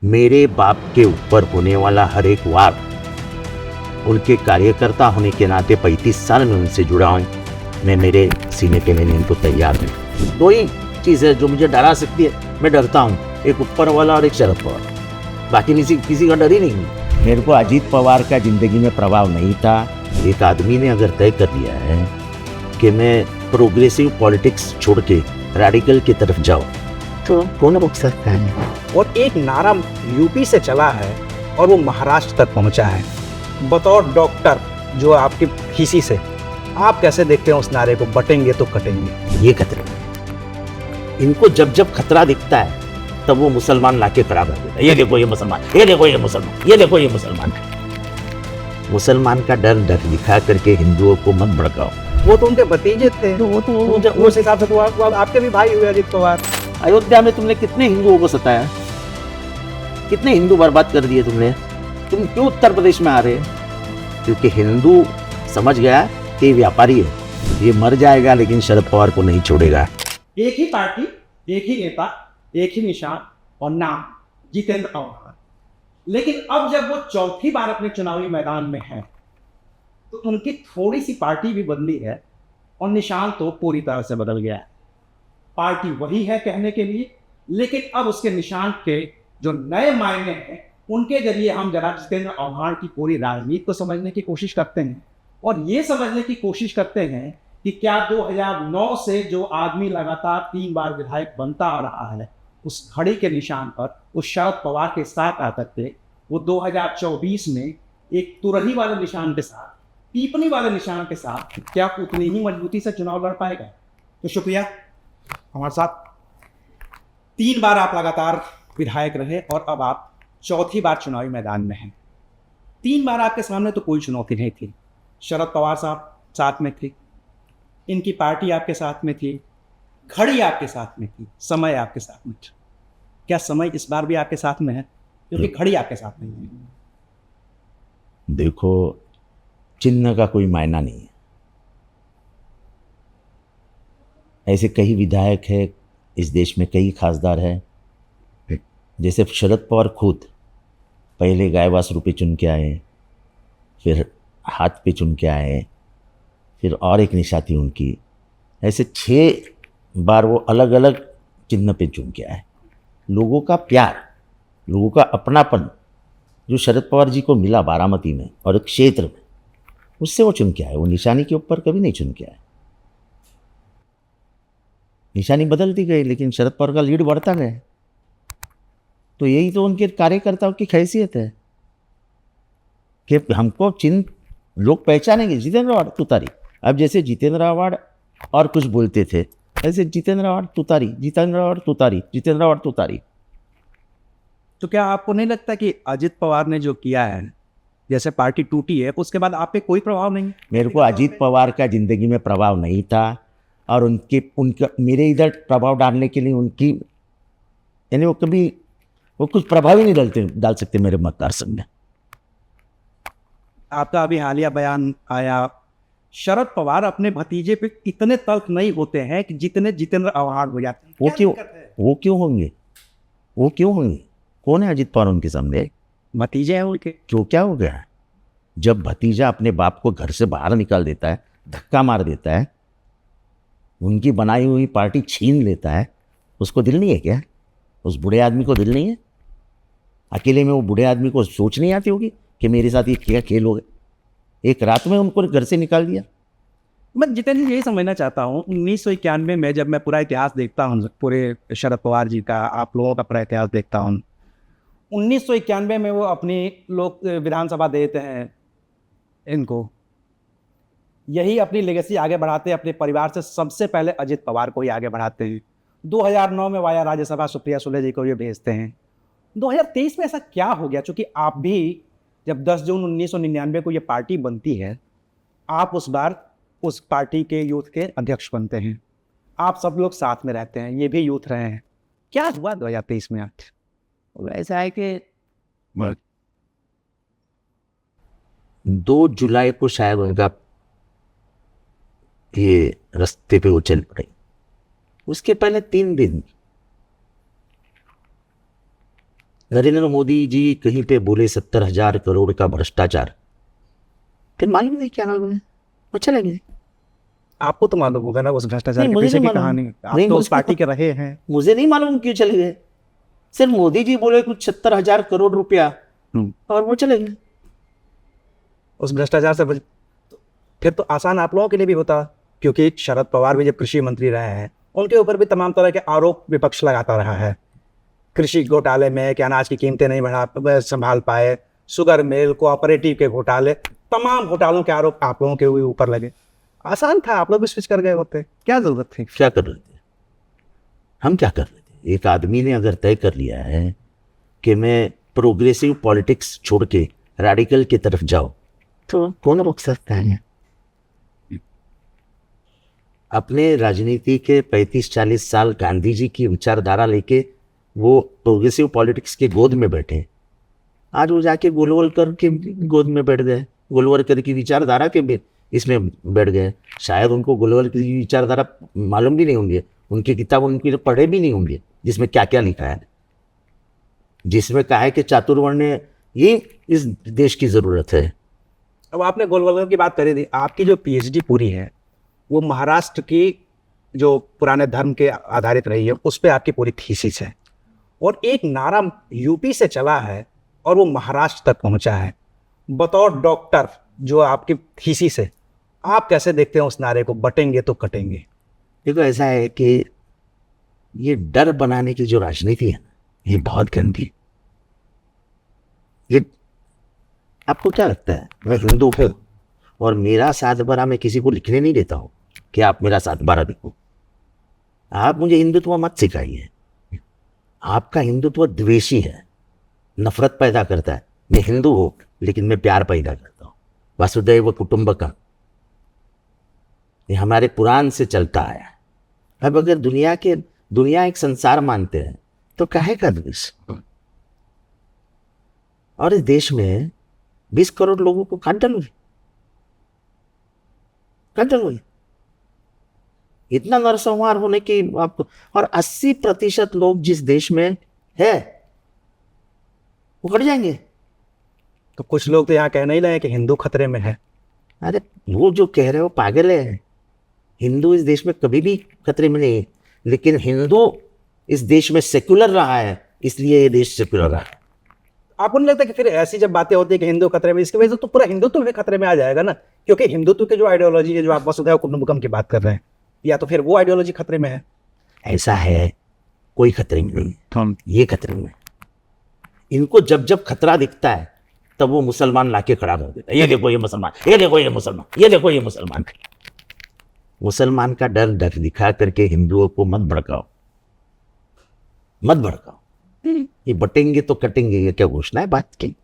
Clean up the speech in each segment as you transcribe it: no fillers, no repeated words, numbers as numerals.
मेरे बाप के ऊपर होने वाला हर एक वार, उनके कार्यकर्ता होने के नाते 35 साल में उनसे जुड़ा हूं। मैं मेरे सीने पे लेने को तैयार हूं। दो ही चीज है जो मुझे डरा सकती है, मैं डरता हूं, एक ऊपर वाला और एक शरद पवार। बाकी किसी का डर ही नहीं। मेरे को अजीत पवार का जिंदगी में प्रभाव नहीं था। एक आदमी ने अगर तय कर लिया है कि मैं प्रोग्रेसिव पॉलिटिक्स छोड़ के रेडिकल की तरफ जाऊं, तो कौन रोक सकता है। और एक नारा यूपी से चला है और वो महाराष्ट्र तक पहुंचा है। बतौर डॉक्टर जो आपकी खीसी से, आप कैसे देखते हैं उस नारे को, बटेंगे तो कटेंगे? ये खतरे, इनको जब जब खतरा दिखता है तब वो मुसलमान लाके खड़ा कर देता है। ये देखो ये मुसलमान, ये देखो ये मुसलमान, ये देखो ये मुसलमान। मुसलमान का डर दिखा करके हिंदुओं को मत भड़काओ। वो तो उनके भतीजे थे, तो उस हिसाब से तो आपके भी भाई हुए अजित पवार। अयोध्या में तुमने कितने हिंदुओं को सताया, कितने हिंदू बर्बाद कर दिए तुमने। तुम क्यों उत्तर प्रदेश में आ रहे हैं? क्योंकि हिंदू समझ गया कि व्यापारी है, ये मर जाएगा लेकिन शरद पवार को नहीं छोड़ेगा। एक ही पार्टी, एक ही नेता, एक ही निशान और नाम, जितेंद्र आव्हाड। लेकिन अब जब वो चौथी बार अपने चुनावी मैदान में है तो उनकी थोड़ी सी पार्टी भी बदली है और निशान तो पूरी तरह से बदल गया है। पार्टी वही है कहने के लिए, लेकिन अब उसके निशान के जो नए मायने हैं उनके जरिए हम जरा जितेंद्र आव्हाड की पूरी राजनीति को समझने की कोशिश करते हैं और ये समझने की कोशिश करते हैं कि क्या 2009 से जो आदमी लगातार 3 बार विधायक बनता आ रहा है, उस घड़ी के निशान पर उस शरद पवार के साथ आकर के वो 2024 में एक तुरही वाले निशान के साथ, टिप्पणी वाले निशान के साथ क्या उतनी ही मजबूती से चुनाव लड़ पाएगा? तो शुक्रिया हमारे साथ। 3 बार आप लगातार विधायक रहे और अब आप चौथी बार चुनावी मैदान में हैं। 3 बार आपके सामने तो कोई चुनौती नहीं थी। शरद पवार साहब साथ में थे, इनकी पार्टी आपके साथ में थी, घड़ी आपके साथ में थी, समय आपके साथ में था। क्या समय इस बार भी आपके साथ में है? क्योंकि घड़ी आपके साथ नहीं है। देखो, चिन्ह का कोई मायना नहीं है। ऐसे कई विधायक है इस देश में, कई खासदार है। जैसे शरद पवार खुद पहले गायवास पे चुन के आए, फिर हाथ पे चुन के आए, फिर और एक निशा थी उनकी। ऐसे 6 बार वो अलग अलग चिन्ह पे चुन के आए। लोगों का प्यार, लोगों का अपनापन जो शरद पवार जी को मिला बारामती में और एक क्षेत्र में, उससे वो चुन के आए। वो निशानी के ऊपर कभी नहीं चुन के आए। निशानी बदलती गई लेकिन शरद पवार का लीड बढ़ता गया। तो यही तो उनके कार्यकर्ताओं की हैसियत है कि हमको चिन्ह लोग पहचानेंगे। जितेंद्र आव्हाड तुतारी, अब जैसे जितेंद्र आव्हाड और कुछ बोलते थे, ऐसे जितेंद्र आव्हाड तुतारी, जितेंद्र आव्हाड तुतारी, जितेंद्र आव्हाड तुतारी। तो क्या आपको नहीं लगता कि अजित पवार ने जो किया है, जैसे पार्टी टूटी है, उसके बाद आप पे कोई प्रभाव नहीं? मेरे को अजीत पवार का ज़िंदगी में प्रभाव नहीं था और उनका मेरे इधर प्रभाव डालने के लिए उनकी, यानी वो कुछ प्रभाव ही नहीं डाल सकते मेरे मतदार संघ में। आपका अभी हालिया बयान आया, शरद पवार अपने भतीजे पे इतने तल्ख नहीं होते हैं कि जितने जितेंद्र आव्हाड हो जाते हैं। वो क्यों होंगे? वो क्यों होंगे? कौन है अजीत पवार उनके सामने? भतीजे हैं उनके। क्यों, क्या हो गया? जब भतीजा अपने बाप को घर से बाहर निकाल देता है, धक्का मार देता है, उनकी बनाई हुई पार्टी छीन लेता है, उसको दिल नहीं है क्या? उस बूढ़े आदमी को दिल नहीं है? अकेले में वो बूढ़े आदमी को सोच नहीं आती होगी कि मेरे साथ ये क्या खेल हो गए? एक रात में उनको घर से निकाल दिया। मैं जितेंद्र यही समझना चाहता हूँ, 1991 में जब मैं पूरा इतिहास देखता हूँ, पूरे शरद पवार जी का, आप लोगों का पूरा इतिहास देखता हूँ, 1991 में वो अपनी लोग विधानसभा देते हैं इनको, यही अपनी लेगेसी आगे बढ़ाते हैं। अपने परिवार से सबसे पहले अजित पवार को ही आगे बढ़ाते हैं। 2009 में वाया राज्यसभा सुप्रिया सुले जी को ये भेजते हैं। 2023 में ऐसा क्या हो गया? चूँकि आप भी जब 10 जून 1999 को ये पार्टी बनती है, आप उस बार उस पार्टी के यूथ के अध्यक्ष बनते हैं, आप सब लोग साथ में रहते हैं, ये भी यूथ रहे हैं। क्या हुआ 2023 में? आप ऐसा है कि 2 जुलाई को शायद उनका ये रास्ते पे वो चल पड़े। उसके पहले 3 दिन नरेंद्र मोदी जी कहीं पे बोले 70,000 करोड़ का भ्रष्टाचार, फिर मालूम नहीं क्या नाम है, वो चले गए। आपको तो मालूम होगा ना उस भ्रष्टाचार नहीं, के मुझे पीछे नहीं की मालूम। कहानी, आप नहीं, तो उस मुझे पार्टी के रहे हैं। मुझे नहीं मालूम क्यों चले गए। सिर्फ मोदी जी बोले कुछ 70,000 करोड़ रुपया और वो चले गए। उस भ्रष्टाचार से फिर तो आसान आप लोगों के लिए भी होता, क्योंकि शरद पवार भी जब कृषि मंत्री रहे हैं उनके ऊपर भी तमाम तरह के आरोप विपक्ष लगाता रहा है। कृषि घोटाले में कि अनाज की कीमतें नहीं संभाल पाए, शुगर मिल, कोऑपरेटिव के घोटाले, तमाम घोटालों के आरोप आप लोगों के ऊपर लगे। आसान था, आप लोग भी स्विच कर गए होते, क्या जरूरत थी? क्या कर रहे थे हम, क्या कर रहे थे? एक आदमी ने अगर तय कर लिया है कि मैं प्रोग्रेसिव पॉलिटिक्स छोड़ के रेडिकल की तरफ जाओ, तो कौन रोक सकता है? अपने राजनीति के 35-40 साल गांधी जी की विचारधारा लेके वो प्रोग्रेसिव पॉलिटिक्स के गोद में बैठे, आज वो जाके गोलवलकर के गोद में बैठ गए, गोलवलकर की विचारधारा के इसमें बैठ गए। शायद उनको गोलवलकर की विचारधारा मालूम भी नहीं होंगे, उनकी किताब उनकी पढ़े भी नहीं होंगे, जिसमें क्या क्या लिखा है, जिसमें कहा है कि चातुर्वर्ण ये इस देश की ज़रूरत है। अब आपने गोलवलकर की बात करी थी, आपकी जो पीएचडी पूरी है वो महाराष्ट्र की जो पुराने धर्म के आधारित रही है उस पर आपकी पूरी थीसिस है, और एक नारा यूपी से चला है और वो महाराष्ट्र तक पहुंचा है। बतौर डॉक्टर जो आपकी थीसिस है, आप कैसे देखते हैं उस नारे को, बटेंगे तो कटेंगे? देखो, ऐसा है कि ये डर बनाने की जो राजनीति है ना, ये बहुत गंदी। ये आपको क्या लगता है, मैं हिंदू हूँ और मेरा 7/12 मैं किसी को लिखने नहीं देता हूँ कि आप मेरा 7/12 लिखो। आप मुझे हिंदुत्व मत सिखाइए। आपका हिंदुत्व द्वेषी है, नफरत पैदा करता है। मैं हिंदू हूँ लेकिन मैं प्यार पैदा करता हूँ। वसुदैव कुटुंबकम, ये हमारे पुराण से चलता आया है। अब अगर दुनिया एक संसार मानते हैं तो काहे का द्वेष? और इस देश में 20 करोड़ लोगों को काट डालोगे, काट डालोगे। इतना नरसंहार होने की आपको, और 80% लोग जिस देश में है वो कट जाएंगे। तो कुछ लोग तो यहाँ कहने ही लगे कि हिंदू खतरे में है। अरे वो जो कह रहे हो पागल है। हिंदू इस देश में कभी भी खतरे में नहीं है, लेकिन हिंदू इस देश में सेक्युलर रहा है, इसलिए ये देश सेक्युलर रहा है। आपको नहीं लगता कि फिर ऐसी जब बातें होती है कि हिंदू खतरे में, इसकी वजह से तो पूरा हिंदुत्व भी खतरे में आ जाएगा ना? क्योंकि हिंदुत्व की जो आइडियोलॉजी है, जो आप वसुधैव कुटुंबकम की बात कर रहे हैं, या तो फिर वो आइडियोलॉजी खतरे में है। ऐसा है, कोई खतरे में नहीं, ये खतरे में। इनको जब जब खतरा दिखता है तब वो मुसलमान लाके खड़ा कर देता है। ये देखो ये मुसलमान, ये देखो ये मुसलमान, ये देखो ये मुसलमान। मुसलमान का डर दिखा करके हिंदुओं को मत भड़काओ, मत भड़काओ। ये बटेंगे तो कटेंगे, ये क्या घोषणा है बात की?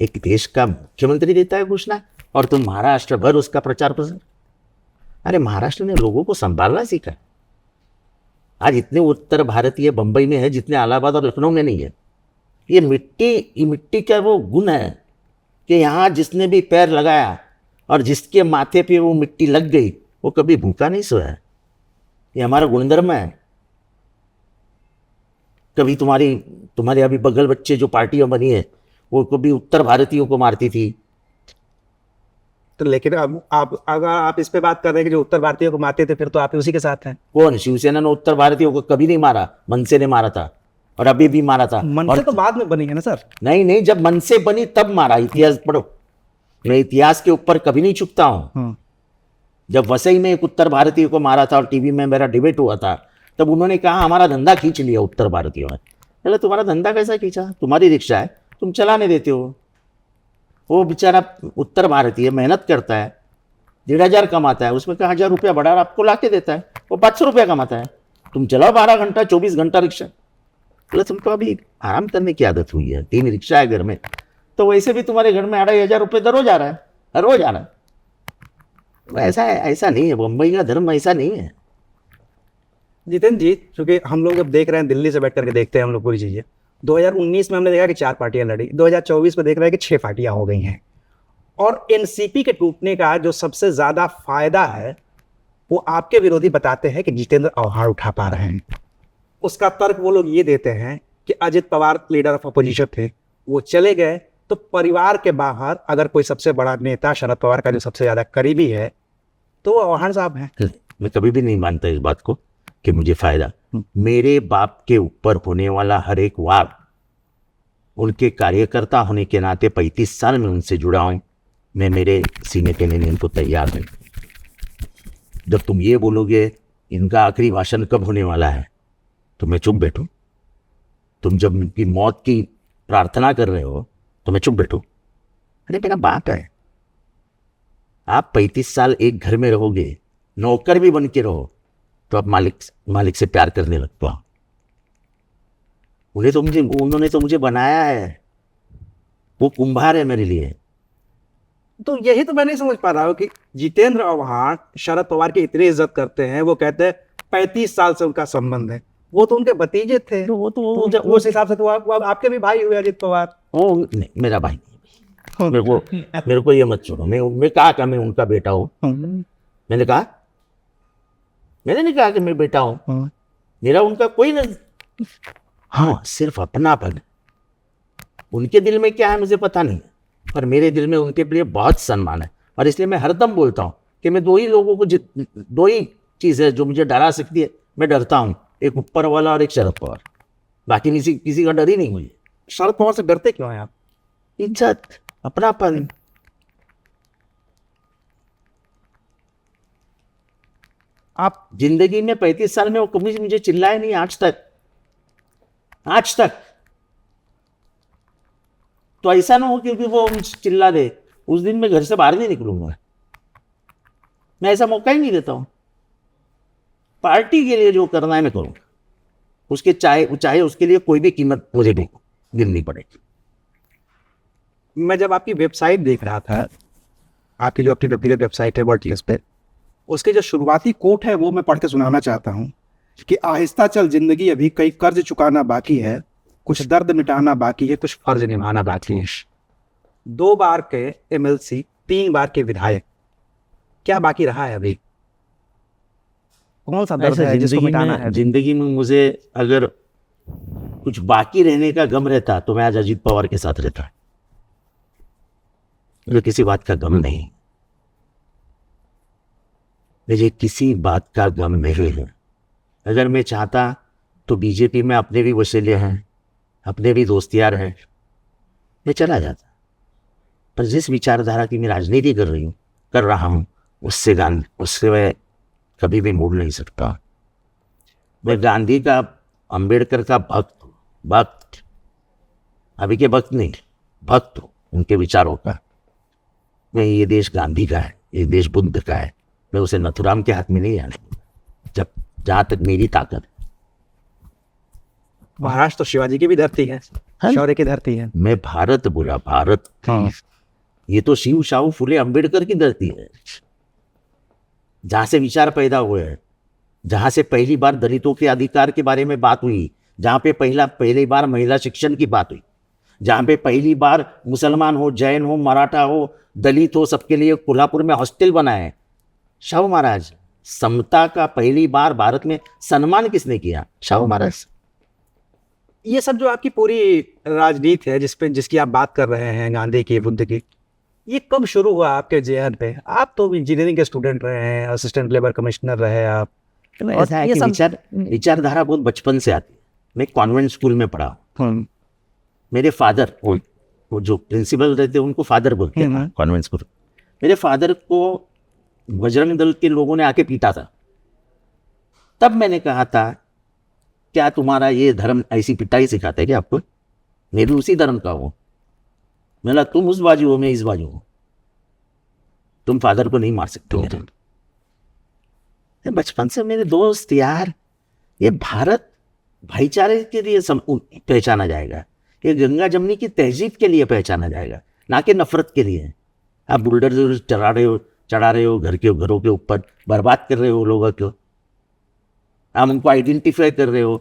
एक देश का मुख्यमंत्री देता है घोषणा और तुम महाराष्ट्र भर उसका प्रचार प्रसार। अरे महाराष्ट्र ने लोगों को संभालना सीखा। आज इतने उत्तर भारतीय बंबई में है जितने इलाहाबाद और लखनऊ में नहीं है। ये मिट्टी का वो गुण है कि यहाँ जिसने भी पैर लगाया और जिसके माथे पे वो मिट्टी लग गई वो कभी भूखा नहीं सोया। ये हमारा गुणधर्म है। कभी तुम्हारे अभी बगल बच्चे जो पार्टियां बनी है वो कभी उत्तर भारतीयों को मारती थी। तो लेकिन अब अगर आप इस पे बात कर रहे हैं कि जो उत्तर भारतीयों को मारते थे, फिर तो आप उसी के साथ हैं। कौन? शिवसेना ने उत्तर भारतीयों को कभी नहीं मारा, मनसे ने मारा था और अभी भी मारा था। मनसे तो बाद में बनी है ना सर? नहीं, जब मनसे बनी तब मारा। इतिहास पढ़ो, मैं इतिहास के ऊपर कभी नहीं चुकता हूँ। जब वसई में एक उत्तर भारतीय को मारा था और टीवी में मेरा डिबेट हुआ था, तब उन्होंने कहा हमारा धंधा खींच लिया उत्तर भारतीयों ने। चलो तुम्हारा धंधा कैसा खींचा? तुम्हारी रिक्शा है, तुम चलाने देते हो। वो बेचारा उत्तर भारतीय मेहनत करता है, 1,500 कमाता है, उसमें का 1,000 रुपया बढ़ा आपको ला के देता है। वो 500 रुपया कमाता है, तुम चलाओ 12 घंटा 24 घंटा रिक्शा। बोले तुमको अभी आराम करने की आदत हुई है, 3 रिक्शा है घर में, तो वैसे भी तुम्हारे घर में 2,500 रुपये रोज आ रहा है, रोज आ रहा है। ऐसा नहीं है, मुंबई का धर्म ऐसा नहीं है। जितेंद्र जी, चूंकि हम लोग जब देख रहे हैं, दिल्ली से बैठ करके देखते हैं हम लोग पूरी चीज़ें, 2019 में हमने देखा कि 4 पार्टियां लड़ी, 2024 में देख रहे हैं कि 6 पार्टियां हो गई हैं। और एनसीपी के टूटने का जो सबसे ज़्यादा फायदा है वो आपके विरोधी बताते हैं कि जितेंद्र आव्हाड उठा पा रहे हैं। उसका तर्क वो लोग ये देते हैं कि Ajit Pawar leader of opposition थे, वो चले गए, तो परिवार के बाहर अगर कोई सबसे बड़ा नेता शरद पवार का जो सबसे ज्यादा करीबी है तो वो चौहान साहब हैं। मैं कभी भी नहीं मानता इस बात को कि मुझे फायदा, मेरे बाप के ऊपर होने वाला हर एक वार, उनके कार्यकर्ता होने के नाते 35 साल में उनसे जुड़ा हूं, मैं मेरे सीने पे लेने को तैयार हूं। जब तुम ये बोलोगे इनका आखिरी भाषण कब होने वाला है, तो मैं चुप बैठूं? तुम जब उनकी मौत की प्रार्थना कर रहे हो तो मैं चुप बैठूं? अरे मेरा बात है, आप 35 साल एक घर में रहोगे, नौकर भी बन के रहो, तो आप मालिक से प्यार करने लगते हो। उन्होंने तो मुझे बनाया है, वो कुंभार है मेरे लिए। तो यही तो मैं नहीं समझ पा रहा हूँ कि जितेंद्र आव्हाड शरद पवार की इतनी इज्जत करते हैं, वो कहते हैं 35 साल से उनका संबंध है, वो तो उनके भतीजे थे, तो तो उस हिसाब से तो वो आपके भी भाई हुए अजित पवार। ओ नहीं, मेरा भाई नहीं, मेरे को ये मत छोड़ो। मैं कहा मैं उनका बेटा हूँ? मैंने नहीं कहा कि मैं बेटा हूँ, मेरा उनका कोई नहीं। हाँ, सिर्फ अपनापन। उनके दिल में क्या है मुझे पता नहीं, पर मेरे दिल में उनके लिए बहुत सम्मान है, और इसलिए मैं हरदम बोलता हूँ कि मैं दो ही चीज़ है जो मुझे डरा सकती है, मैं डरता हूँ, एक ऊपर वाला और एक शरद पवार। बाकी किसी का डर ही नहीं मुझे। शरद पवार से डरते क्यों हैं आप? इज्जत, अपनापन। आप जिंदगी में 35 साल में वो कभी मुझे चिल्लाए नहीं आज तक। तो ऐसा ना हो क्योंकि वो चिल्ला दे उस दिन मैं घर से बाहर नहीं निकलूंगा, मैं ऐसा मौका ही नहीं देता हूं। पार्टी के लिए जो करना है मैं करूंगा, उसके चाहे उसके लिए कोई भी कीमत मुझे भी गिननी पड़ेगी। मैं जब आपकी वेबसाइट देख रहा था, आपकी जो अपनी व्यक्तिगत वेबसाइट है वर्ल्ड पे, उसके जो शुरुआती कोट है वो मैं पढ़ के सुनाना चाहता हूँ कि आहिस्ता चल जिंदगी, अभी कई कर्ज चुकाना बाकी है, कुछ दर्द मिटाना बाकी है, कुछ फर्ज निभाना बाकी है। 2 बार के MLC, 3 बार के विधायक, क्या बाकी रहा है अभी? कौन सा दर्द है जिसको मिटाना है? जिंदगी में मुझे अगर कुछ बाकी रहने का गम रहता तो मैं आज अजीत पवार के साथ रहता। मुझे किसी बात का गम नहीं, मुझे किसी बात का गम नहीं है। अगर मैं चाहता तो बीजेपी में अपने भी वसीले हैं, अपने भी दोस्तियार हैं, मैं चला जाता। पर जिस विचारधारा की मैं राजनीति कर रहा हूँ उससे मैं कभी भी मुड़ नहीं सकता। मैं गांधी का, अंबेडकर का भक्त, अभी के भक्त नहीं, भक्त हूँ उनके विचारों का। मैं ये देश गांधी का है, ये देश बुद्ध का है, मैं उसे नथुराम के हाथ में नहीं आने दूंगा जहां तक मेरी ताकत। महाराष्ट्र तो शिवाजी की भी धरती है, शौर्य की धरती है। मैं भारत बोला, भारत। हाँ। ये तो शिव शाहू फुले अंबेडकर की धरती है, जहां से विचार पैदा हुए हैं, जहां से पहली बार दलितों के अधिकार के बारे में बात हुई, जहां पे पहली बार महिला शिक्षण की बात हुई, जहां पे पहली बार मुसलमान हो, जैन हो, मराठा हो, दलित हो, सबके लिए कोल्हापुर में हॉस्टल बनाए। शाहू महाराज, समता का पहली बार भारत में सम्मान किसने किया? शाहू महाराज। ये सब जो आपकी पूरी राजनीति है जिसकी आप बात कर रहे हैं, गांधी की, बुद्ध की, ये कब शुरू हुआ आपके जेहन पे? आप तो इंजीनियरिंग के स्टूडेंट रहे हैं, असिस्टेंट लेबर कमिश्नर रहे आप। ऐसा है कि विचारधारा बहुत बचपन से आती है। मैं कॉन्वेंट स्कूल में पढ़ा। मेरे फादर, वो जो प्रिंसिपल रहते उनको फादर बोलते हैं कॉन्वेंट स्कूल। मेरे फादर को बजरंग दल के लोगों ने आके पीटा था। तब मैंने कहा था, क्या तुम्हारा ये धर्म ऐसी पिटाई सिखाता है कि आपको? मैं भी उसी धर्म का हूँ। मेरा तुम उस बाजू हो, मैं इस बाजू हूँ। तुम फादर को नहीं मार सकते मेरे। बचपन से मेरे दोस्त यार, ये भारत भाईचारे के लिए पहचाना जाएगा, ये गंगा जमनी की तहजीब के लिए पहचाना जाएगा, ना कि नफरत के लिए। आप बुलडोजर चढ़ा रहे हो घरों के ऊपर, बर्बाद कर रहे हो लोगों को। आप उनको आइडेंटिफाई कर रहे हो,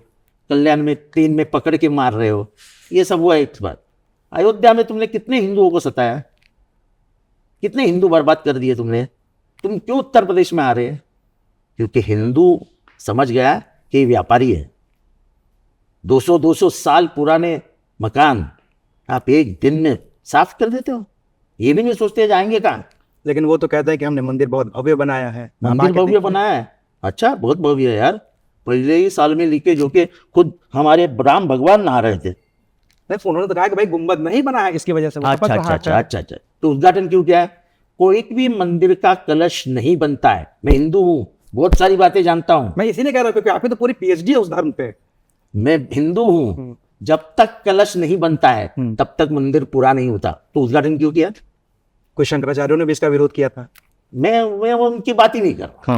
कल्याण में ट्रेन में पकड़ के मार रहे हो। ये सब हुआ एक बात। अयोध्या में तुमने कितने हिंदुओं को सताया, कितने हिंदू बर्बाद कर दिए तुमने। तुम क्यों उत्तर प्रदेश में आ रहे हैं? क्योंकि हिंदू समझ गया कि व्यापारी है, 200-200 साल पुराने मकान आप एक दिन में साफ कर देते हो? ये भी नहीं सोचते जाएंगे कहाँ? लेकिन वो तो कहते हैं कि हमने मंदिर बहुत भव्य बनाया है। मंदिर भव्य बनाया है? अच्छा, बहुत भव्य है यार। पहले ही साल में लीकेज होके खुद हमारे राम भगवान नहा रहे थे। नहीं, उन्होंने तो कहा कि भाई गुम्बद नहीं बना है, इसकी वजह से वो अच्छा टपक अच्छा रहा अच्छा है। अच्छा अच्छा, तो उद्घाटन क्यों किया है? कोई भी मंदिर का कलश नहीं बनता है। मैं हिंदू हूँ, बहुत सारी बातें जानता हूँ। मैं इसी ने कह रहा हूँ क्योंकि आपकी तो पूरी पीएचडी है उस धर्म पे। मैं हिंदू हूँ, जब तक कलश नहीं बनता है तब तक मंदिर पूरा नहीं होता। तो उद्घाटन क्यों किया? कुछ शंकराचार्यों ने भी इसका विरोध किया था। मैं उनकी बात ही नहीं कर रहा।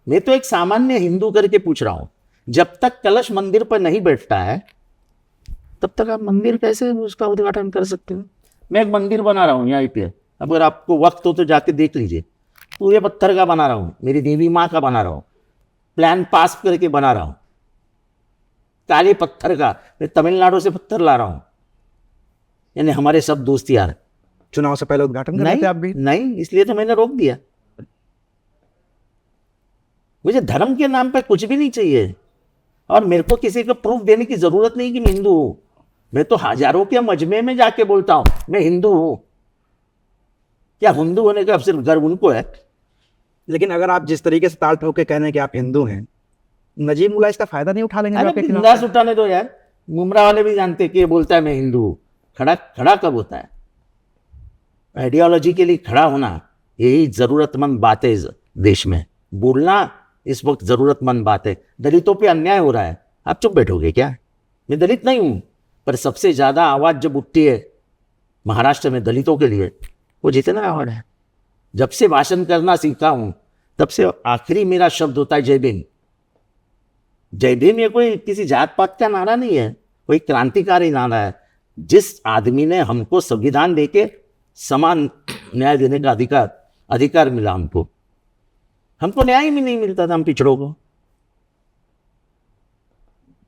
मैं तो एक सामान्य हिंदू करके पूछ रहा हूँ। जब तक कलश मंदिर पर नहीं बैठता है तब तक आप मंदिर कैसे उसका उद्घाटन कर सकते हो? मैं एक मंदिर बना रहा हूँ यहाँ पे, अगर आपको वक्त हो तो जाके देख लीजिए। पूरे पत्थर का बना रहा हूँ, मेरी देवी माँ का बना रहा हूँ, प्लान पास करके बना रहा हूँ, काले पत्थर का। मैं तमिलनाडु से पत्थर ला रहा हूँ। यानी हमारे सब दोस्त यार। चुनाव से पहले उद्घाटन कर रहे थे आप भी? नहीं, इसलिए तो मैंने रोक दिया। मुझे धर्म के नाम पे कुछ भी नहीं चाहिए, और मेरे को किसी को प्रूफ देने की जरूरत नहीं कि मैं हिंदू हूं। मैं तो हजारों के मजमे में जाके बोलता हूं मैं हिंदू हूं। क्या हिंदू होने का सिर्फ गर्व उनको है? लेकिन अगर आप जिस तरीके से ताल ठोक के कह रहे हैं कि आप हिंदू हैं, नजीब मुल्ला इसका फायदा नहीं उठा लेंगे? अरे बिंदास उठाने दो यार। मुमरा वाले भी जानते हैं कि ये बोलता है मैं हिंदू हूं। खड़ा खड़ा कब होता है? आइडियोलॉजी के लिए खड़ा होना यही जरूरतमंद बात है इस देश में। बोलना इस वक्त जरूरतमंद बात है। दलितों पे अन्याय हो रहा है, आप चुप बैठोगे क्या? मैं दलित नहीं हूं, पर सबसे ज्यादा आवाज जब उठती है महाराष्ट्र में दलितों के लिए, वो जितना आवाज है। जब से भाषण करना सीखा हूं तब से आखिरी मेरा शब्द होता है जय भीम। जय भीम ये कोई किसी जात पात का नारा नहीं है, कोई क्रांतिकारी नारा है। जिस आदमी ने हमको संविधान देके समान न्याय देने का अधिकार मिला, हमको न्याय भी नहीं मिलता था, हम पिछड़ों को।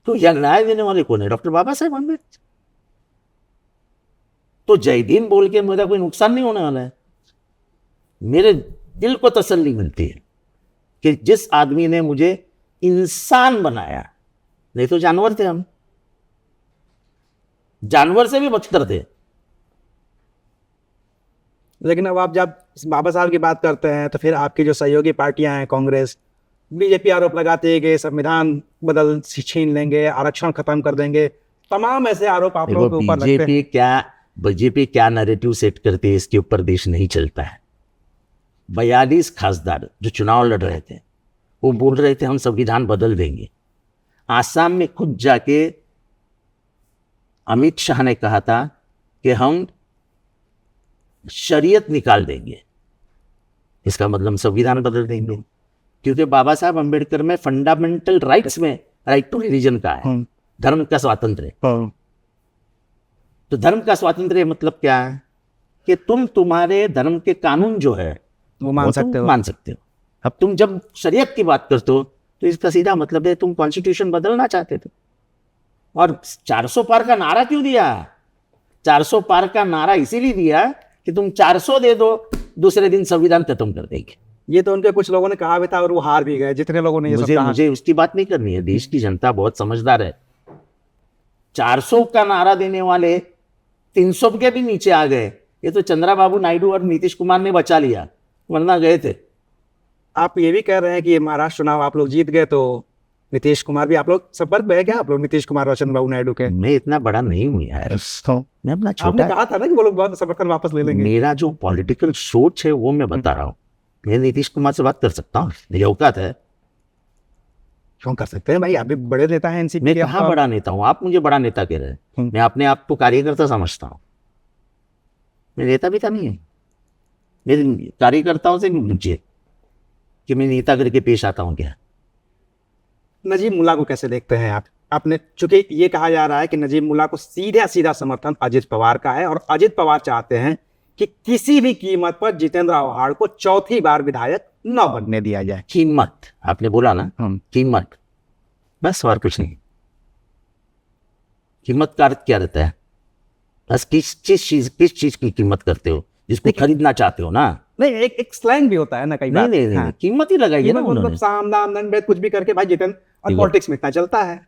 तो यह न्याय देने वाले कौन है? डॉक्टर बाबा साहेब अम्बेडकर। तो जय भीम बोल के मेरा कोई नुकसान नहीं होने वाला है। मेरे दिल को तसल्ली मिलती है कि जिस आदमी ने मुझे इंसान बनाया, नहीं तो जानवर थे हम, जानवर से भी बदतर थे। लेकिन अब आप जब बाबा साहब की बात करते हैं तो फिर आपकी जो सहयोगी पार्टियां हैं, कांग्रेस, बीजेपी आरोप लगाते हैं कि संविधान बदल छीन लेंगे, आरक्षण खत्म कर देंगे, तमाम ऐसे आरोप आप लोगों के ऊपर लगते हैं। बीजेपी क्या नैरेटिव सेट करती है, इसके ऊपर देश नहीं चलता है। 42 खासदार जो चुनाव लड़ रहे थे वो बोल रहे थे हम संविधान बदल देंगे। आसाम में खुद जाके अमित शाह ने कहा था कि हम शरीयत निकाल देंगे। इसका मतलब संविधान बदल देंगे, क्योंकि बाबा साहब अंबेडकर में फंडामेंटल राइट्स में राइट टू रिलीजन का है, धर्म का स्वातंत्र्य। तो धर्म का स्वातंत्र्य मतलब क्या है कि तुम तुम्हारे धर्म के कानून जो है वो मान सकते हो। अब तुम जब शरीयत की बात करते हो तो इसका सीधा मतलब है तुम कॉन्स्टिट्यूशन बदलना चाहते थे। और 400 पार का नारा क्यों दिया? 400 पार का नारा इसीलिए दिया कि तुम 400 दे दो, दूसरे दिन संविधान खत्म कर देंगे। ये तो उनके कुछ लोगों ने कहा भी था और वो हार भी गए, जितने लोगों ने ये सब कहा। मुझे उसकी बात नहीं करनी है। देश की जनता बहुत समझदार है। 400 का नारा देने वाले 300 के भी नीचे आ गए। ये तो चंद्रबाबू नायडू और नीतीश कुमार ने बचा लिया, वरना गए थे। आप ये भी कह रहे हैं कि ये महाराष्ट्र चुनाव आप लोग जीत गए तो नीतीश कुमार भी, आप लोग संपर्क में है क्या आप लोग नीतीश कुमार और चंद्रबाबू नायडू के? मैं इतना बड़ा नहीं हूं यार, मैं अपना छोटा। आपने कहा था ना कि वो लोग बहुत समर्थन वापस ले लेंगे। मेरा जो पॉलिटिकल सोच है वो मैं बता रहा हूँ। मैं नीतीश कुमार से बात कर सकता हूँ, मेरी औकात है। क्यों कर सकते हैं भाई, आप भी बड़े नेता हैं एनसीपी। मैं कहाँ बड़ा नेता हूँ? आप मुझे बड़ा नेता कह रहे हैं। मैं अपने आप को कार्यकर्ता समझता हूँ। मैं नेता भी था नहीं है। मेरे कार्यकर्ताओं से पूछिए कि मैं नेता करके पेश आता हूँ क्या। नजीब मुल्ला को कैसे देखते हैं आप? आपने, चूंकि ये कहा जा रहा है कि नजीब मुल्ला को सीधा सीधा समर्थन अजित पवार का है और अजित पवार चाहते हैं कि किसी भी कीमत पर जितेंद्र आव्हाड को चौथी बार विधायक न बनने दिया जाए। कीमत आपने बोला ना, कीमत, बस और कुछ नहीं। कीमत का अर्थ क्या रहता है? बस किस चीज की कीमत करते हो? जिसको खरीदना चाहते हो ना। नहीं, एक स्लैंग भी होता है ना कई बार। नहीं, कीमत ही लगाई है ना उन्होंने। मतलब साम दाम दंड भेद कुछ भी करके भाई जितेंद्र, और पॉलिटिक्स में इतना चलता है।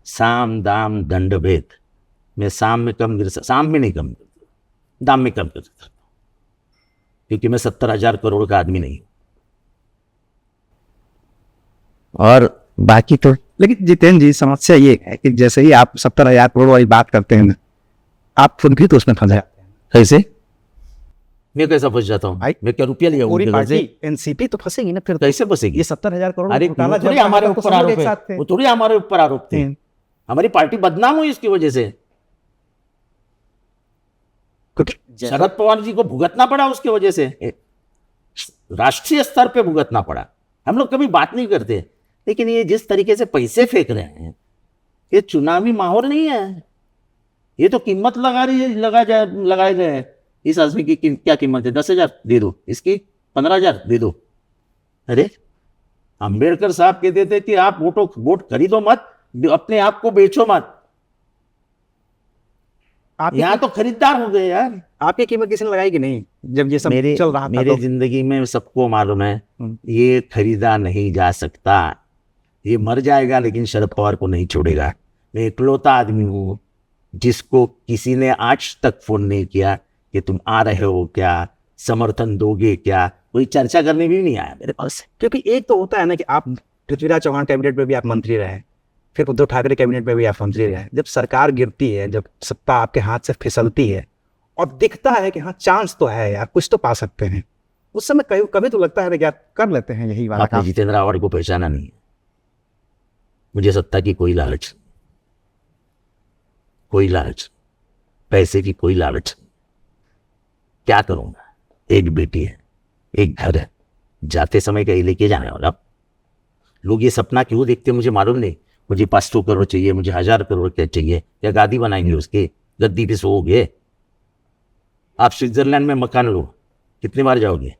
साम दाम दंड भेद, मैं साम में कम साम में नहीं कम गिर, दाम में कम कर सकता हूँ, क्योंकि मैं 70,000 करोड़ का आदमी नहीं हूँ। और बाकी तो लेकिन जितेंद्र जी, समस्या ये है कि जैसे ही आप 70,000 करोड़ वाली बात करते हैं ना, आप खुद भी तो उसमें फंस जाते हैं। कैसे, मैं कैसा फंस जाता हूँ? भाई, मैं क्या रुपया लिया पूरी उनके घर से? पार्टी एनसीपी तो फंसेगी ना फिर। कैसे फंसेगी? ये 70,000 करोड़ अरे घोटाला वो थोड़ी जब हमारे आया था तो ऊपर सब लोग आरोप एक है, साथ थे। वो थोड़ी हमारे ऊपर आरोप थे। हमारी पार्टी बदनाम हुई इसकी वजह से। शरद पवार जी को भुगतना पड़ा उसकी वजह से, राष्ट्रीय स्तर पे भुगतना पड़ा। हम लोग कभी बात नहीं करते, लेकिन ये जिस तरीके से पैसे फेंक रहे हैं, ये चुनावी माहौल नहीं है। ये तो कीमत लगाए गए हैं। इस आदमी की क्या कीमत है? 10,000 दे दो, इसकी 15,000 दे दो। अरे अंबेडकर साहब कहते थे कि आप वोट खरीदो मत, अपने आप को बेचो मत। आप यहाँ तो खरीदार हो गए यार। आपकी कीमत किसी ने लगाई कि नहीं जब ये सब चल रहा था? मेरे जिंदगी में सबको मालूम है ये खरीदा नहीं जा सकता। ये मर जाएगा लेकिन शरद पवार को नहीं छोड़ेगा। मैं इकलौता आदमी हूँ जिसको किसी ने आज तक फोन नहीं किया कि तुम आ रहे हो क्या, समर्थन दोगे क्या, कोई चर्चा करने भी नहीं आया मेरे पास। क्योंकि एक तो होता है ना कि आप पृथ्वीराज चौहान कैबिनेट में भी आप मंत्री रहे, फिर उद्धव ठाकरे कैबिनेट में भी आप मंत्री रहे। जब सरकार गिरती है, जब सत्ता आपके हाथ से फिसलती है और दिखता है कि हाँ चांस तो है यार, कुछ तो पा सकते हैं, उस समय कभी तो लगता है ना यार कर लेते हैं यही वाला आपने काम। जितेंद्र आवाड़ को पहचाना नहीं है। मुझे सत्ता की कोई लालच नहीं, कोई लालच, पैसे की कोई लालच नहीं। क्या करूंगा? एक बेटी है, एक घर है, जाते समय कहीं लेके जाने वाला। लोग ये सपना क्यों देखते हैं मुझे मालूम नहीं। मुझे 500 करोड़ चाहिए, मुझे 1,000 करोड़ क्या चाहिए, क्या गादी बनाएंगे उसके, गद्दी पे सोओगे? आप स्विट्जरलैंड में मकान लो, कितनी बार जाओगे?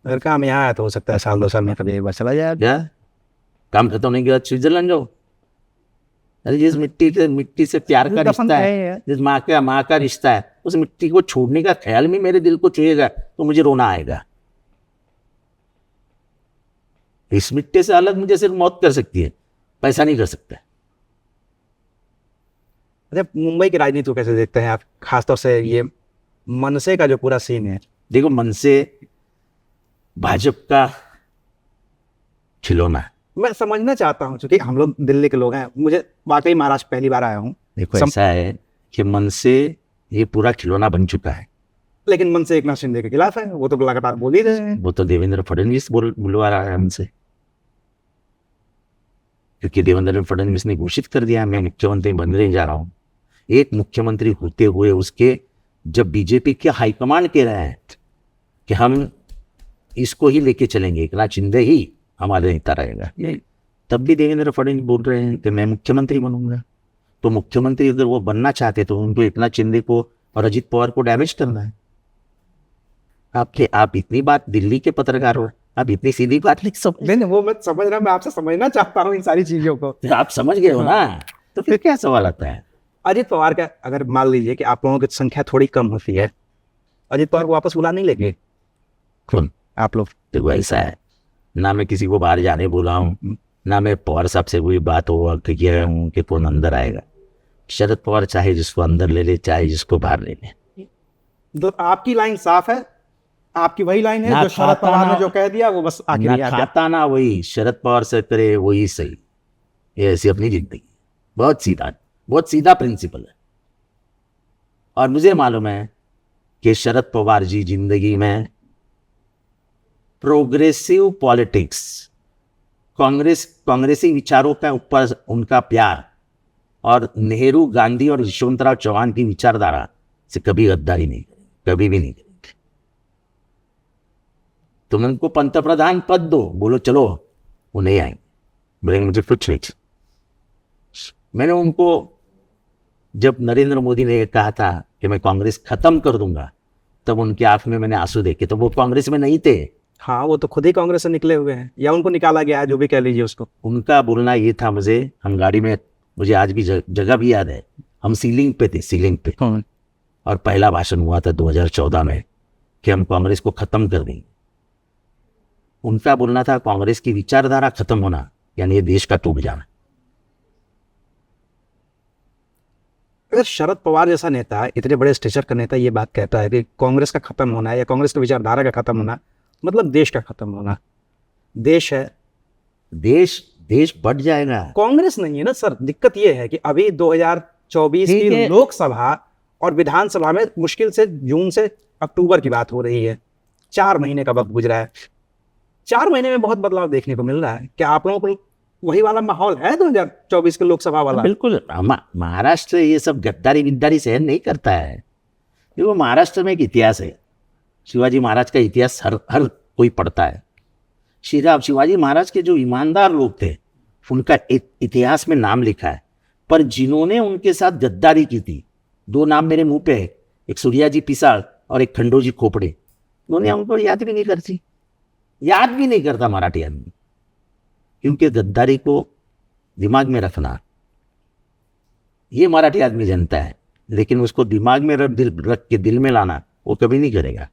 अगर काम यहाँ आया तो हो सकता है 1-2 साल में कभी एक बार चला जाए। क्या काम खत्म होने के बाद स्विट्जरलैंड जाओ? अरे जिस मिट्टी से प्यार का रिश्ता है, जिस माँ का रिश्ता है, उस मिट्टी को छोड़ने का ख्याल में मेरे दिल को छुएगा तो मुझे रोना आएगा। इस मिट्टी से अलग मुझे सिर्फ मौत कर सकती है, पैसा नहीं कर सकता। अच्छा, मुंबई की राजनीति को कैसे देखते हैं आप, खासतौर से ये मनसे का जो पूरा सीन है? देखो, मनसे भाजपा का खिलौना है। मैं समझना चाहता हूँ, क्योंकि हम लोग दिल्ली के लोग हैं, मुझे वाकई महाराष्ट्र पहली बार आया हूँ। देखो ऐसा है कि मनसे ये पूरा खिलौना बन चुका है, लेकिन मनसे एकनाथ शिंदे के खिलाफ है, वो तो लगातार बोल ही रहे हैं। वो तो देवेंद्र फडणवीस बुलवा रहा है हमसे, क्योंकि देवेंद्र फडणवीस ने घोषित कर दिया मैं मुख्यमंत्री बनने जा रहा हूं। एक मुख्यमंत्री होते हुए उसके जब बीजेपी के हाईकमांड कह रहे हैं कि हम इसको ही लेके चलेंगे, एकनाथ शिंदे ही हमारे नेता रहेगा, तब भी देवेंद्र फडणवीस बोल रहे हैं कि मैं मुख्यमंत्री बनूंगा। तो मुख्यमंत्री अगर वो बनना चाहते तो उनको एकनाथ शिंदे को और अजित पवार को डैमेज करना है। आप इतनी बात, दिल्ली के पत्रकार हो, आप इतनी सीधी बात नहीं समझ। नहीं, वो मैं समझ रहा, मैं आपसे समझना चाहता हूँ इन सारी चीजों को। आप समझ गए हो ना, तो फिर क्या सवाल आता है? अजित पवार का अगर मान लीजिए कि आप लोगों की संख्या थोड़ी कम होती है, अजित पवार को वापस बुला नहीं लेंगे? कौन? आप लोग। देखो ऐसा है ना, मैं किसी को बाहर जाने बोला हूँ, ना मैं पवार साहब से कोई बात हो किया हूँ कि कौन अंदर आएगा। शरद पवार चाहे जिसको अंदर ले ले, चाहे जिसको बाहर ले ले। तो आपकी लाइन साफ है, आपकी वही लाइन है ना जो शरद पवार ने खाता जो कह दिया वो बस आखिरी ना खाता ना वही शरद पवार से करे वही सही। ये ऐसी अपनी जिंदगी, बहुत सीधा प्रिंसिपल है। और मुझे मालूम है कि शरद पवार जी जिंदगी में प्रोग्रेसिव पॉलिटिक्स, कांग्रेसी विचारों का ऊपर उनका प्यार और नेहरू, गांधी और यशवंतराव चौहान की विचारधारा से कभी गद्दारी नहीं करेंगे, कभी भी नहीं करेंगे। तुम उनको पंतप्रधान पद दो, बोलो चलो, वो नहीं आएंगे, बोलेंगे मुझे कुछ नहीं। मैंने उनको, जब नरेंद्र मोदी ने कहा था कि मैं कांग्रेस खत्म कर दूंगा, तब उनके आंख में मैंने आंसू देखे, तो वो कांग्रेस में नहीं थे। हाँ, वो तो खुद ही कांग्रेस से निकले हुए हैं, या उनको निकाला गया है, जो भी कह लीजिए उसको। उनका बोलना ये था, हम गाड़ी में, मुझे आज भी जगह भी याद है, हम सीलिंग पे थे, और पहला भाषण हुआ था 2014 में कि हम कांग्रेस को खत्म कर देंगे। उनका बोलना था कांग्रेस की विचारधारा खत्म होना यानी ये देश का टूट जाना। अगर शरद पवार जैसा नेता, इतने बड़े स्टेचर का नेता, ये बात कहता है कि कांग्रेस का खत्म होना है या कांग्रेस की विचारधारा का खत्म होना, मतलब देश का खत्म होना, देश है, देश देश बढ़ जाएगा। कांग्रेस नहीं है ना सर। दिक्कत ये है कि अभी 2024 ठीक की है। लोकसभा और विधानसभा में मुश्किल से जून से अक्टूबर की बात हो रही है, 4 महीने का वक्त गुजरा है। 4 महीने में बहुत बदलाव देखने को मिल रहा है। क्या आप लोगों को वही वाला माहौल है 2024 के लोकसभा वाला? बिल्कुल। महाराष्ट्र ये सब गद्दारी विद्दारी सहन नहीं करता है। ये वो महाराष्ट्र में एक इतिहास है, शिवाजी महाराज का इतिहास हर हर कोई पढ़ता है। शिवाजी महाराज के जो ईमानदार लोग थे उनका इतिहास में नाम लिखा है, पर जिन्होंने उनके साथ गद्दारी की थी, 2 नाम मेरे मुंह पे है, एक सूर्याजी पिसाड़ और एक खंडोजी खोपड़े, उन्होंने हमको याद भी नहीं करती, याद भी नहीं करता मराठी आदमी। क्योंकि गद्दारी को दिमाग में रखना ये मराठी आदमी जानता है, लेकिन उसको दिमाग में रख के दिल में लाना वो कभी नहीं करेगा।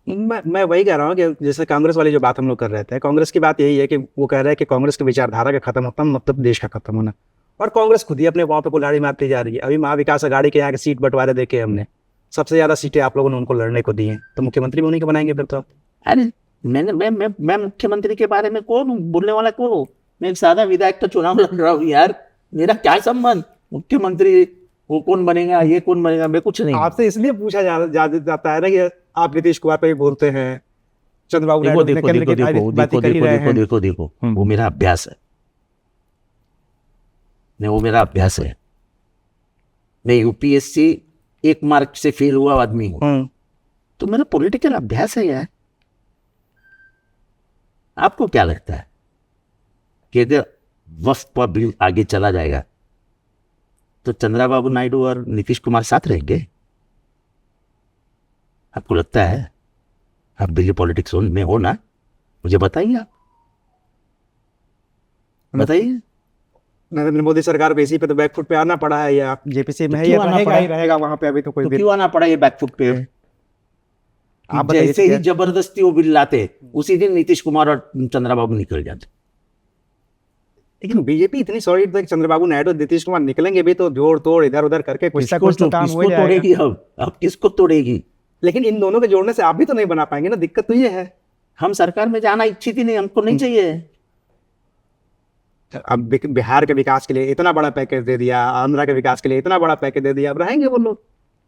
मैं वही कह रहा हूँ कि जैसे कांग्रेस वाली जो बात हम लोग कर रहे थे, कांग्रेस की बात यही है कि वो कह रहा है कि कांग्रेस की विचारधारा का खत्म होता मतलब देश का खत्म होना, और कांग्रेस खुद ही अपने पाँव पे कुल्हाड़ी मारती जा रही है। अभी महाविकास अघाड़ी के यहाँ के सीट बंटवारे देखे हमने, सबसे ज्यादा सीटें आप लोगों ने उनको लड़ने को दी हैं, तो मुख्यमंत्री भी उन्हीं को बनाएंगे फिर तो। अरे मैं मुख्यमंत्री के बारे में कौन हूँ, बोलने वाला कौन हूँ? मैं एक सादा विधायक का चुनाव लड़ रहा हूँ यार, मेरा क्या संबंध? मुख्यमंत्री वो कौन बनेगा, ये कौन बनेगा, मैं कुछ नहीं। आपसे इसलिए पूछा जाता है ना कि आप नीतीश कुमार पे भी बोलते हैं, चंद्रबाबू देखो नायडू ने देखो केंद्र देखो की देखो बातें कर ही रहे देखो हैं। देखो देखो वो मेरा अभ्यास है, वो मेरा अभ्यास है। मैं यूपीएससी 1 मार्क से फेल हुआ आदमी हूँ, तो मेरा पॉलिटिकल अभ्यास है यार। आपको क्या लगता है कि अगर वक्त पर बिल आगे चला जाएगा तो चंद्रबाबू नायडू और नीतीश कुमार साथ रहेंगे? आपको लगता है? आप बिल पॉलिटिक्स में हो ना, मुझे बताइए, आप बताइए। नरेंद्र मोदी सरकार पे इसी पे तो बैकफुट पे आना पड़ा है, या जेपीसी में है, क्यों या आना रहेगा पड़ा? ही रहेगा वहां पे? अभी तो कोई तो बिल क्यों आना पड़ा ये बैकफुट पे? आप बताइए जैसे ही जबरदस्ती वो बिल लाते उसी दिन नीतीश कुमार और चंद्रबाबू निकल जाते। लेकिन बीजेपी इतनी सॉलिड था कि चंद्रबाबू नायडू और नीतीश कुमार निकलेंगे भी तो जोड़ तोड़ इधर उधर करके कुछ ना कुछ तो काम हो किसको जाएगा। तोड़ेगी? अब किसको तोड़ेगी? लेकिन इन दोनों के जोड़ने से आप भी तो नहीं बना पाएंगे ना, दिक्कत तो ये है। हम सरकार में जाना इच्छित ही नहीं, हमको नहीं चाहिए। अब बिहार के विकास के लिए इतना बड़ा पैकेज दे दिया, आंध्रा के विकास के लिए इतना बड़ा पैकेज दे दिया, अब रहेंगे वो लोग?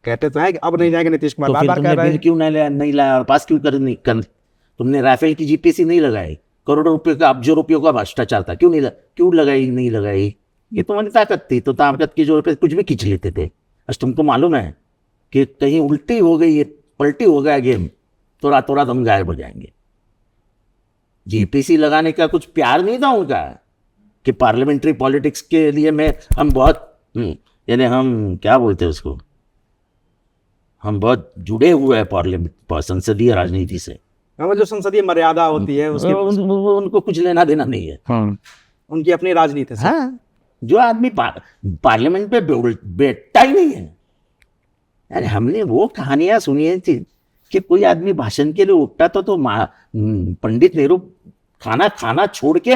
कहते तो है कि अब नहीं जाएंगे नीतीश कुमार, तो बार फिर बार कह तुमने रहे बिल हैं। क्यों नहीं लाया और पास क्यों कर तुमने राफेल की जीपीसी नहीं लगाई, करोड़ों रुपए का, अब्जों रुपयों का भ्रष्टाचार था, क्यों नहीं लगाई? ये तुम्हारी ताकत थी, तो ताकत की जोर पे कुछ भी खींच लेते थे। आज तुमको मालूम है कि कहीं उल्टी हो गई, पलटी हो गया गेम, तो रातों रात हम गायब हो जाएंगे। जीपीसी लगाने का कुछ प्यार नहीं था उनका कि पार्लियामेंट्री पॉलिटिक्स के लिए हम बहुत यानी हम क्या बोलते हैं उसको, हम बहुत जुड़े हुए हैं पार्लियामेंट संसदीय राजनीति से। जो संसदीय मर्यादा होती है उसके उनको कुछ लेना देना नहीं है। उनकी अपनी राजनीति से। हाँ, जो आदमी पार्लियामेंट पे बैठता ही नहीं है। अरे हमने वो कहानियां सुनी थी कि कोई आदमी भाषण के लिए उठता तो पंडित नेहरू खाना छोड़ के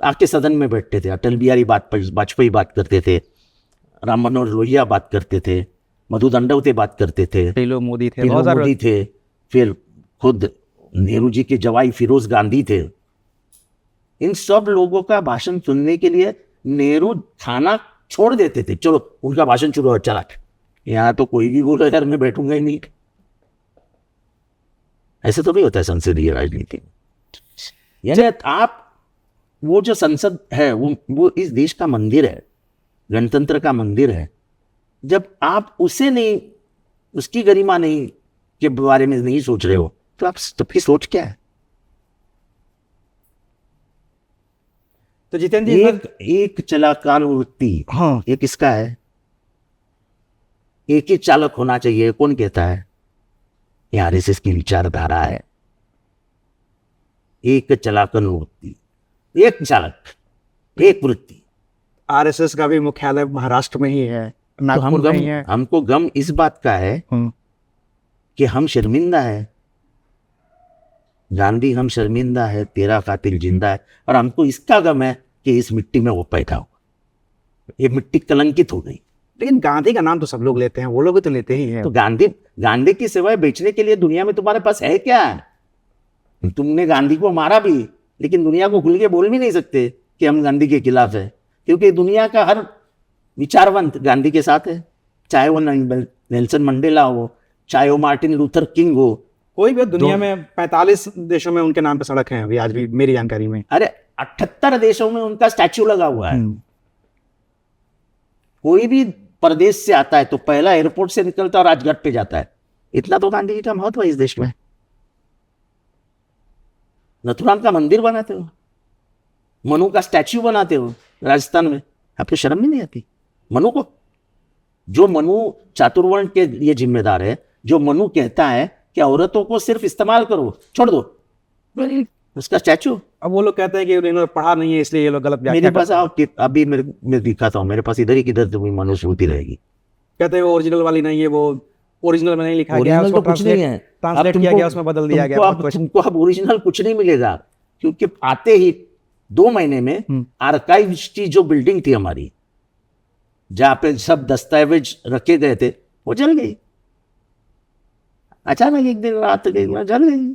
आके सदन में बैठते थे। अटल बिहारी वाजपेयी बात करते थे, राम मनोहर लोहिया बात करते थे, मधु दंडवते बात करते थे, पीलो मोदी थे, फिर खुद नेहरू जी के जवाई फिरोज गांधी थे। इन सब लोगों का भाषण सुनने के लिए नेहरू खाना छोड़ देते थे। चलो उनका भाषण शुरू हो, चला। यहाँ तो कोई भी बोला यार मैं बैठूंगा ही नहीं। ऐसे तो नहीं होता है संसदीय राजनीति में। यानी आप वो जो संसद है वो इस देश का मंदिर है, गणतंत्र का मंदिर है। जब आप उसे नहीं, उसकी गरिमा नहीं के बारे में नहीं सोच रहे हो तो आप सबकी सोच क्या है? तो जितेंद्र जी, एक चलाकार वृत्ति, हाँ, ये किसका है? एक ही चालक होना चाहिए, कौन कहता है? ये आरएसएस की विचारधारा है। एक चलाकर वृत्ति, एक चालक, एक वृत्ति। आरएसएस का भी मुख्यालय महाराष्ट्र में ही है, तो नागपुर में ही है। हमको गम इस बात का है कि हम शर्मिंदा है। गांधी हम शर्मिंदा है, तेरा कातिल जिंदा है। और हमको इसका गम है कि इस मिट्टी में वो पैदा हुआ, ये मिट्टी कलंकित हो गई। लेकिन गांधी का नाम तो सब लोग लेते हैं, वो लोग भी तो लेते ही हैं। तो गांधी गांधी की सिवाय बेचने के लिए दुनिया में तुम्हारे पास है क्या? तुमने गांधी को मारा भी, लेकिन दुनिया को खुल के बोल भी नहीं सकते कि हम गांधी के खिलाफ है, क्योंकि दुनिया का हर विचारवंत गांधी के साथ है। चाहे वो नेल्सन मंडेला हो, चाहे वो मार्टिन लूथर किंग हो। कोई भी दुनिया में 45 देशों में उनके नाम पे सड़क है अभी, आज भी मेरी जानकारी में। अरे 78 देशों में उनका स्टैच्यू लगा हुआ है। कोई भी प्रदेश से आता है तो पहला एयरपोर्ट से निकलता है और राजघाट पे जाता है। इतना तो गांधी जी का महत्व है इस देश में। नथुराम का मंदिर बनाते हो, मनु का स्टैच्यू बनाते हो राजस्थान में, आपको शर्म भी नहीं आती? मनु को, जो मनु चातुर्वर्ण के लिए जिम्मेदार है, जो मनु कहता है कि औरतों को सिर्फ इस्तेमाल करो, छोड़ दो, उसका स्टैच्यू। अब वो लोग कहते हैं कि इन्होंने पढ़ा नहीं है इसलिए ये लोग गलत व्याख्या मेरे पास करते हैं। आओ कि अभी मैं दिखाता हूँ, मेरे पास इधर ही किधर तुम्हें मनुस्मृति रहेगी। कहते हैं वो ओरिजिनल वाली नहीं है, वो ओरिजिनल में नहीं लिखा गया है, ओरिजिनल उसको तो कुछ नहीं है, ट्रांसलेट अब किया तुमको- गया, उसमें बदल दिया गया। तुमको बहुत कुछ। तुमको अब ओरिजिनल कुछ नहीं मिलेगा, क्योंकि आते ही 2 महीने में आर्काइव की जो बिल्डिंग थी हमारी, जहां पे सब दस्तावेज रखे गए थे, वो जल गई। अचानक एक दिन रात गई, जल गई।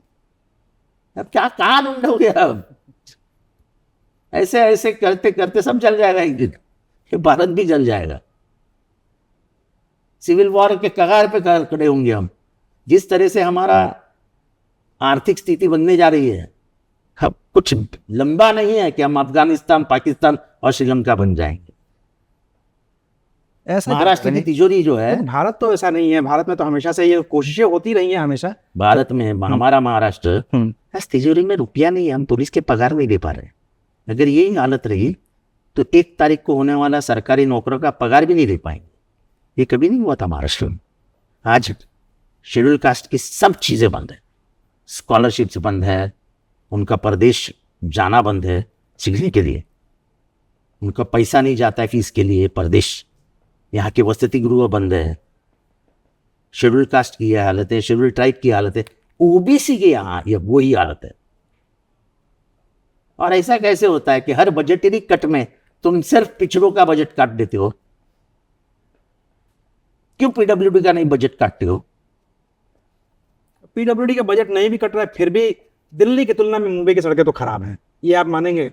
अब क्या कहाँ ढूंढोगे? अब ऐसे ऐसे करते करते सब जल जाएगा एक दिन, ये भारत भी जल जाएगा। सिविल वॉर के कगार पे खड़े होंगे हम। जिस तरह से हमारा आर्थिक स्थिति बनने जा रही है, अब कुछ लंबा नहीं है कि हम अफगानिस्तान, पाकिस्तान और श्रीलंका बन जाएंगे। ऐसा महाराष्ट्र की तिजोरी जो है, लेकिन भारत तो ऐसा नहीं है। भारत में तो हमेशा से ये कोशिशें होती रही हैं हमेशा। भारत में हमारा महाराष्ट्र, इस तिजोरी में रुपया नहीं है, हम पुलिस के पगार नहीं दे पा रहे। अगर यही हालत रही तो 1 तारीख को होने वाला सरकारी नौकरों का पगार भी नहीं दे पाएंगे। ये कभी नहीं हुआ था महाराष्ट्र में। आज शेड्यूल कास्ट की सब चीजें बंद है, स्कॉलरशिप्स बंद है, उनका प्रदेश जाना बंद है सीखने के लिए, उनका पैसा नहीं जाता है फीस के लिए प्रदेश, यहाँ के वसति गृह बंद है। शेड्यूल कास्ट की यह हालत है, शेड्यूल ट्राइब की हालत है, ओबीसी की यहाँ ये वही हालत है। और ऐसा कैसे होता है कि हर बजटरी कट में तुम सिर्फ पिछड़ों का बजट काट देते हो? क्यों पीडब्ल्यूडी का नहीं बजट काटते हो? पीडब्ल्यूडी का बजट नहीं भी कट रहा है, फिर भी दिल्ली की तुलना में मुंबई की सड़कें तो खराब हैं, ये आप मानेंगे?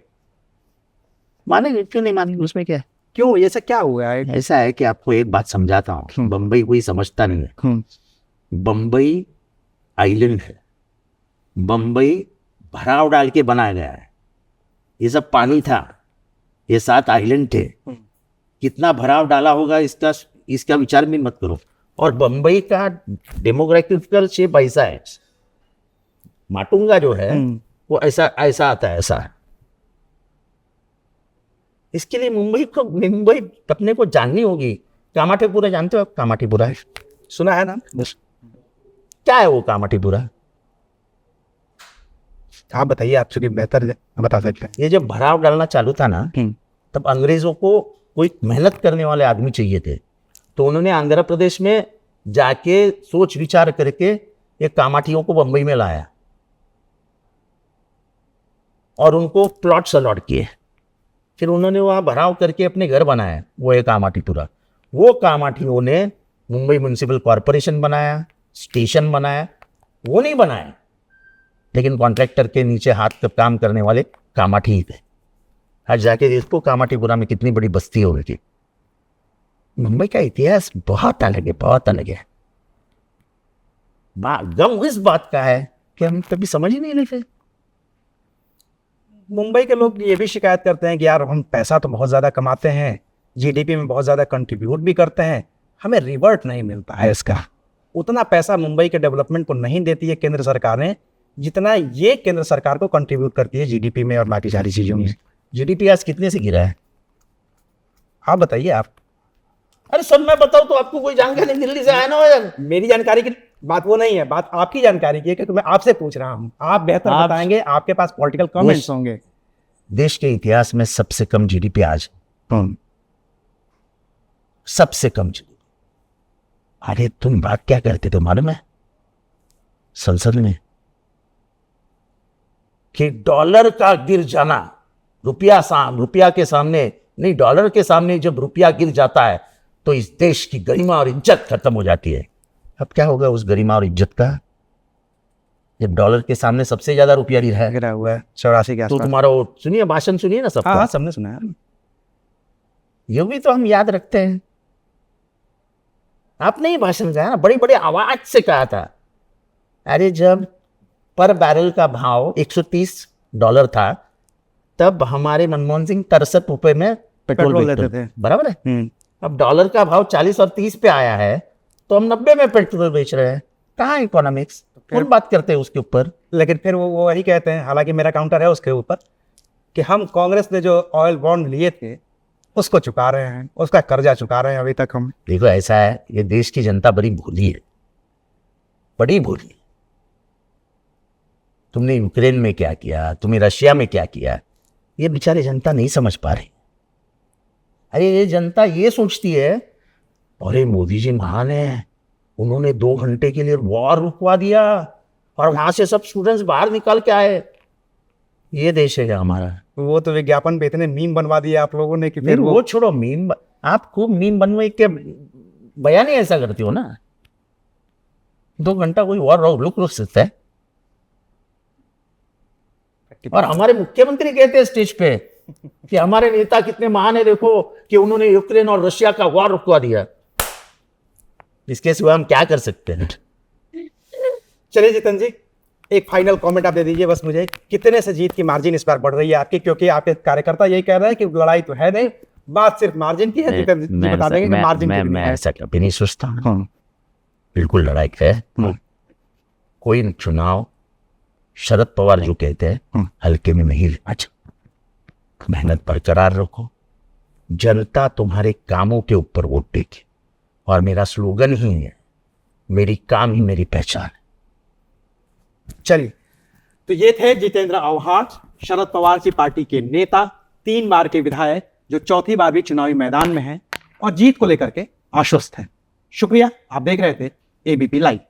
मानेंगे, क्यों नहीं मानेंगे? उसमें क्या है? क्यों, ऐसा क्या हुआ है? ऐसा है कि आपको एक बात समझाता हूँ, बंबई कोई समझता नहीं है। बंबई आइलैंड है, बंबई भराव डाल के बनाया गया है। ये सब पानी था, ये 7 आइलैंड थे, कितना भराव डाला होगा इसका विचार भी मत करो। और बंबई का डेमोग्राफिकल शेप ऐसा है, माटुंगा जो है वो ऐसा आता है, ऐसा। इसके लिए मुंबई अपने को जाननी होगी। कामाठीपुरा जानते हो आप? कामाठीपुरा सुना है ना? बस क्या है वो कामाठीपुरा? आप बताइए, आप चूंकि बेहतर बता सकते हैं। ये जब भराव डालना चालू था ना, तब अंग्रेजों को कोई मेहनत करने वाले आदमी चाहिए थे, तो उन्होंने आंध्र प्रदेश में जाके सोच विचार करके ये कामाठियों को बंबई में लाया और उनको प्लॉट्स अलॉट किए। फिर उन्होंने वहाँ भराव करके अपने घर बनाए, वो है कामाठीपुरा। वो कामाठियों ने मुंबई म्युनिसिपल कॉरपोरेशन बनाया, स्टेशन बनाया, वो नहीं बनाया, लेकिन कॉन्ट्रैक्टर के नीचे हाथ का काम करने वाले कामाठी ही थे। आज जाके देखो कामाठीपुरा में कितनी बड़ी बस्ती हो गई। मुंबई का इतिहास बहुत अलग है, बहुत अलग है। गम इस बात का है कि हम कभी समझ ही नहीं लेते। मुंबई के लोग ये भी शिकायत करते हैं कि यार हम पैसा तो बहुत ज़्यादा कमाते हैं, जीडीपी में बहुत ज़्यादा कंट्रीब्यूट भी करते हैं, हमें रिवर्ट नहीं मिलता है इसका। उतना पैसा मुंबई के डेवलपमेंट को नहीं देती है केंद्र सरकारें, जितना ये केंद्र सरकार को कंट्रीब्यूट करती है जीडीपी में और बाकी सारी चीज़ों में। जीडीपी आज कितने से गिरा है? आप बताइए। आप अरे सब मैं बताऊं तो आपको कोई जानकारी दिल्ली से आया ना हो यार। मेरी जानकारी की बात वो नहीं है, बात आपकी जानकारी की है, क्योंकि मैं आपसे पूछ रहा हूँ। आप बेहतर बताएंगे, आपके पास पॉलिटिकल कमेंट्स होंगे। देश के इतिहास में सबसे कम जीडीपी आज, सबसे कम जीडीपी। अरे तुम बात क्या करते थे मालूम है संसद में कि डॉलर का गिर जाना, रुपया के सामने नहीं, डॉलर के सामने जब रुपया गिर जाता है तो इस देश की गरिमा और इज्जत खत्म हो जाती है। अब क्या होगा उस गरिमा और इज्जत का, जब डॉलर के सामने सबसे ज्यादा रुपया रहा है। गिरा हुआ है 84 के तो आसपास। तुम्हारा वो सुनिए, भाषण सुनिए ना सबका। हाँ हाँ, सबने सुना है। ये भी तो हम याद रखते हैं। आपने ही भाषण कहा ना, बड़ी बड़ी आवाज से कहा था, अरे जब पर बैरल का भाव $130 था, तब हमारे मनमोहन सिंह 63 रुपए में पेट्रोल लेते बेचते थे। बराबर है। अब डॉलर का भाव 40 और 30 पे आया है, तो हम 90 में पेट्रोल बेच रहे हैं। कहाँ इकोनॉमिक्स, कौन बात करते हैं उसके ऊपर। लेकिन फिर वो वही कहते हैं, हालांकि मेरा काउंटर है उसके ऊपर, कि हम कांग्रेस ने जो ऑयल बॉन्ड लिए थे उसको चुका रहे हैं, उसका कर्जा चुका रहे हैं अभी तक हम। देखो ऐसा है, ये देश की जनता बड़ी भोली है, बड़ी भोली। तुमने यूक्रेन में क्या किया, तुमने रशिया में क्या किया, ये बेचारे जनता नहीं समझ पा रही। अरे ये जनता ये सोचती है, अरे मोदी जी महान है, उन्होंने 2 घंटे के लिए वॉर रुकवा दिया और वहां से सब स्टूडेंट्स बाहर निकल के आए। ये देश है हमारा। वो तो विज्ञापन पे इतने मीम बनवा दिए आप लोगों ने कि फिर फिर वो छोड़ो, मीम आप खूब मीम बनवे के बयान ही ऐसा करती हो ना। 2 घंटा कोई वॉर रुक सकता है। और हमारे मुख्यमंत्री कहते हैं स्टेज पे कि हमारे नेता कितने महान है, देखो कि उन्होंने यूक्रेन और रशिया का वॉर रुकवा दिया। इसके सिवा हम क्या कर सकते हैं। चलिए जितेंद्र जी, एक फाइनल कमेंट आप दे दीजिए बस मुझे, कितने से जीत की मार्जिन इस बार बढ़ रही है आपकी, क्योंकि आपके कार्यकर्ता यही कह रहे हैं कि लड़ाई तो है नहीं, बात सिर्फ मार्जिन की है। जितेंद्र जी बता देंगे कि मार्जिन मैं ऐसा कभी नहीं सोचता हूं। बिल्कुल लड़ाई है। कोई चुनाव शरद पवार जो कहते हैं हल्के में नहीं लेना चाहिए। मेहनत बरकरार रखो, जनता तुम्हारे कामों के ऊपर वोट देगी। और मेरा स्लोगन ही है, मेरी काम ही मेरी पहचान है। चलिए, तो ये थे जितेंद्र आव्हाड, शरद पवार की पार्टी के नेता, 3 बार के विधायक, जो 4थी बार भी चुनावी मैदान में हैं और जीत को लेकर के आश्वस्त हैं। शुक्रिया, आप देख रहे थे एबीपी लाइव।